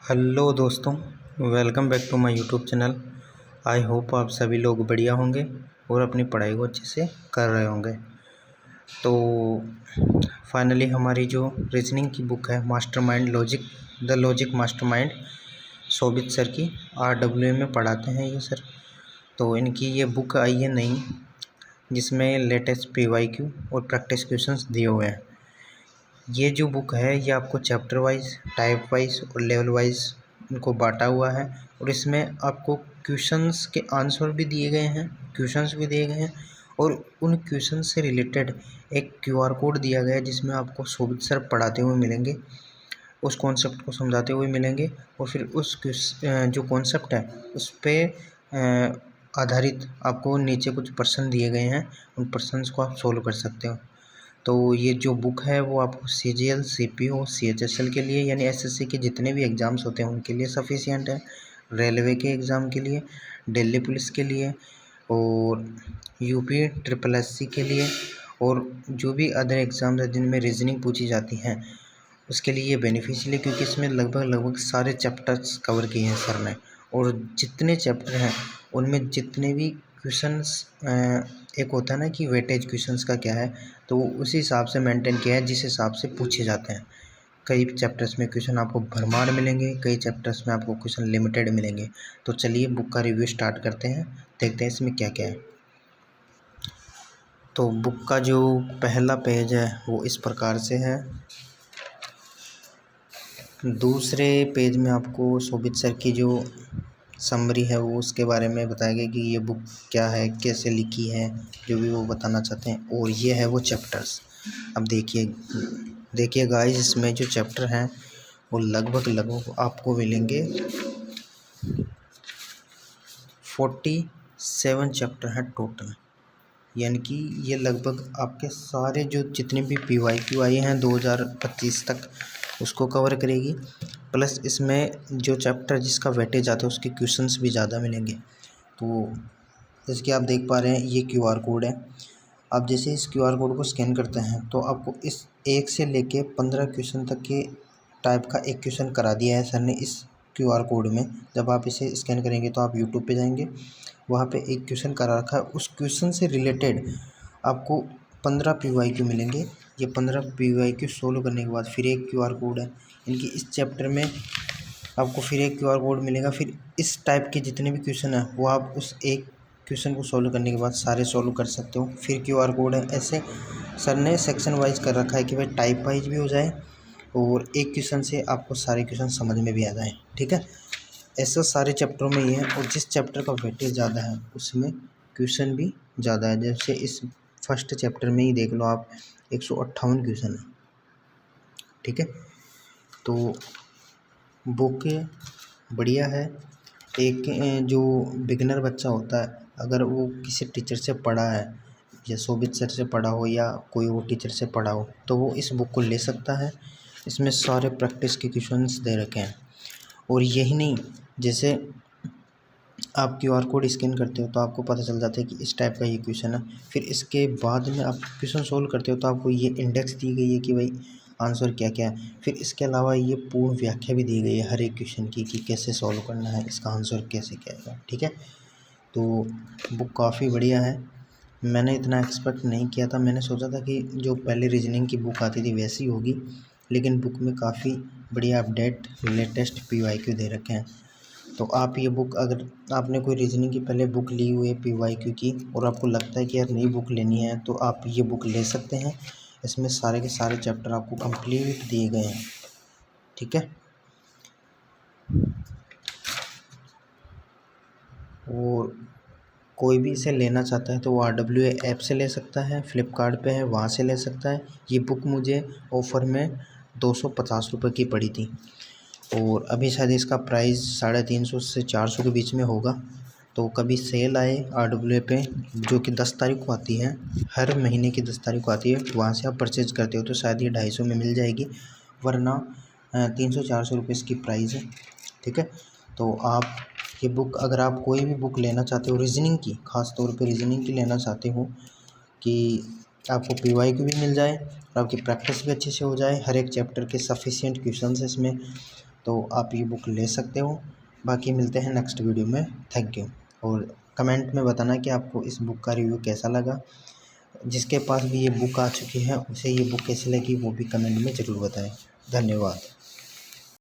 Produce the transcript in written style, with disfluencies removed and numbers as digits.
Hello दोस्तों, welcome back to my YouTube channel. I hope आप सभी लोग बढ़िया होंगे और अपनी पढ़ाई को अच्छे से कर रहे होंगे। तो फाइनली हमारी जो रीजनिंग की बुक है mastermind logic, the logic mastermind, Shobhit sir की, RWA में पढ़ाते हैं ये सर। तो इनकी ये बुक आई है नई, जिसमें लेटेस्ट PYQ और प्रैक्टिस क्वेश्चंस दिए हुए हैं। ये जो बुक है ये आपको चैप्टर वाइज, टाइप वाइज और लेवल वाइज इनको बांटा हुआ है, और इसमें आपको क्वेश्चंस के आंसर भी दिए गए हैं, क्वेश्चंस भी दिए गए हैं, और उन क्वेश्चन से रिलेटेड एक QR कोड दिया गया है जिसमें आपको शोभित सर पढ़ाते हुए मिलेंगे, उस कॉन्सेप्ट को समझाते हुए मिलेंगे, और फिर जो कॉन्सेप्ट है उस पर आधारित आपको नीचे कुछ प्रश्न दिए गए हैं, उन प्रश्नों को आप सोल्व कर सकते हो। तो ये जो बुक है वो आपको CGL, CPO, CHSL के लिए यानी SSC के जितने भी एग्ज़ाम्स होते हैं उनके लिए सफिशिएंट है, रेलवे के एग्ज़ाम के लिए, दिल्ली पुलिस के लिए, और UP SSSC के लिए, और जो भी अदर एग्ज़ाम्स हैं जिनमें रीजनिंग पूछी जाती हैं उसके लिए ये बेनिफिशियल है, क्योंकि इसमें लगभग सारे चैप्टर्स कवर किए हैं सर ने, और जितने चैप्टर हैं उनमें जितने भी क्वेश्चंस, एक होता है ना कि वेटेज क्वेश्चंस का क्या है, तो उसी हिसाब से मेंटेन किया है जिस हिसाब से पूछे जाते हैं। कई चैप्टर्स में क्वेश्चन आपको भरमार मिलेंगे, कई चैप्टर्स में आपको क्वेश्चन लिमिटेड मिलेंगे। तो चलिए बुक का रिव्यू स्टार्ट करते हैं, देखते हैं इसमें क्या क्या है। तो बुक का जो पहला पेज है वो इस प्रकार से है। दूसरे पेज में आपको शोभित सर की जो समरी है वो उसके बारे में बताया गया कि ये बुक क्या है, कैसे लिखी है, जो भी वो बताना चाहते हैं, और ये है वो चैप्टर्स। अब देखिए गाइस, इसमें जो चैप्टर हैं वो लगभग आपको मिलेंगे 47 चैप्टर हैं टोटल, यानी कि ये लगभग आपके सारे जो जितने भी PYQ आए हैं 2025 तक उसको कवर करेगी, प्लस इसमें जो चैप्टर जिसका वेटेज आता है उसके क्वेश्चंस भी ज़्यादा मिलेंगे। तो जैसे कि आप देख पा रहे हैं ये QR कोड है। आप जैसे इस QR कोड को स्कैन करते हैं तो आपको इस 1 से लेके 15 क्वेश्चन तक के टाइप का एक क्वेश्चन करा दिया है सर ने इस QR कोड में। जब आप इसे स्कैन करेंगे तो आप यूट्यूब पे जाएंगे, वहाँ पे एक क्वेश्चन करा रखा है, उस क्वेश्चन से रिलेटेड आपको 15 PYQ मिलेंगे। ये 15 PYQ सोल्व करने के बाद फिर एक QR कोड है इनकी, इस चैप्टर में आपको फिर एक QR कोड मिलेगा। फिर इस टाइप के जितने भी क्वेश्चन हैं वो आप उस एक क्वेश्चन को सॉल्व करने के बाद सारे सॉल्व कर सकते हो। फिर QR कोड है। ऐसे सर ने सेक्शन वाइज कर रखा है कि भाई टाइप वाइज भी हो जाए और एक क्वेश्चन से आपको सारे क्वेश्चन समझ में भी आ जाए, ठीक है। ऐसा सारे चैप्टरों में ये है, और जिस चैप्टर का वेटेज ज़्यादा है उसमें क्वेश्चन भी ज़्यादा है। जैसे इस फर्स्ट चैप्टर में ही देख लो आप, 158 क्वेश्चन है, ठीक है। तो बुक बढ़िया है। एक जो बिगिनर बच्चा होता है, अगर वो किसी टीचर से पढ़ा है, या शोभित सर से पढ़ा हो या कोई और टीचर से पढ़ा हो, तो वो इस बुक को ले सकता है। इसमें सारे प्रैक्टिस के क्वेश्चंस दे रखे हैं। और यही नहीं, जैसे आप QR कोड स्कैन करते हो तो आपको पता चल जाता है कि इस टाइप का ये क्वेश्चन है। फिर इसके बाद में आप क्वेश्चन सोल्व करते हो तो आपको ये इंडेक्स दी गई है कि भाई आंसर क्या क्या है। फिर इसके अलावा ये पूर्ण व्याख्या भी दी गई है हर एक क्वेश्चन की कि कैसे सॉल्व करना है, इसका आंसर कैसे क्या है, ठीक है। तो बुक काफ़ी बढ़िया है। मैंने इतना एक्सपेक्ट नहीं किया था, मैंने सोचा था कि जो पहले रीजनिंग की बुक आती थी वैसी होगी, लेकिन बुक में काफ़ी बढ़िया अपडेट लेटेस्ट PYQ दे रखे हैं। तो आप ये बुक, अगर आपने कोई रीजनिंग की पहले बुक ली हुई है PYQ की और आपको लगता है कि यार नई बुक लेनी है, तो आप ये बुक ले सकते हैं। इसमें सारे के सारे चैप्टर आपको कंप्लीट दिए गए हैं, ठीक है। और कोई भी इसे लेना चाहता है तो वो RWA ऐप से ले सकता है, फ्लिपकार्ट पे है वहाँ से ले सकता है। ये बुक मुझे ऑफ़र में 250 रुपये की पड़ी थी, और अभी शायद इसका प्राइस 350 से 400 के बीच में होगा। तो कभी सेल आए RWA पे, जो कि 10 तारीख को आती है, हर महीने की 10 तारीख को आती है, वहाँ से आप परचेज़ करते हो तो शायद ये 250 में मिल जाएगी, वरना 300-400 रुपये इसकी प्राइस है, ठीक है। तो आप ये बुक, अगर आप कोई भी बुक लेना चाहते हो रीजनिंग की, ख़ास तौर पे रीजनिंग की लेना चाहते हो कि आपको PYQ भी मिल जाए और आपकी प्रैक्टिस भी अच्छे से हो जाए, हर एक चैप्टर के सफिशिएंट क्वेश्चंस इसमें तो आप ये बुक ले सकते हो। बाकी मिलते हैं नेक्स्ट वीडियो में। Thank you. और कमेंट में बताना कि आपको इस बुक का रिव्यू कैसा लगा। जिसके पास भी ये बुक आ चुकी है उसे ये बुक कैसी लगी वो भी कमेंट में ज़रूर बताएं। धन्यवाद।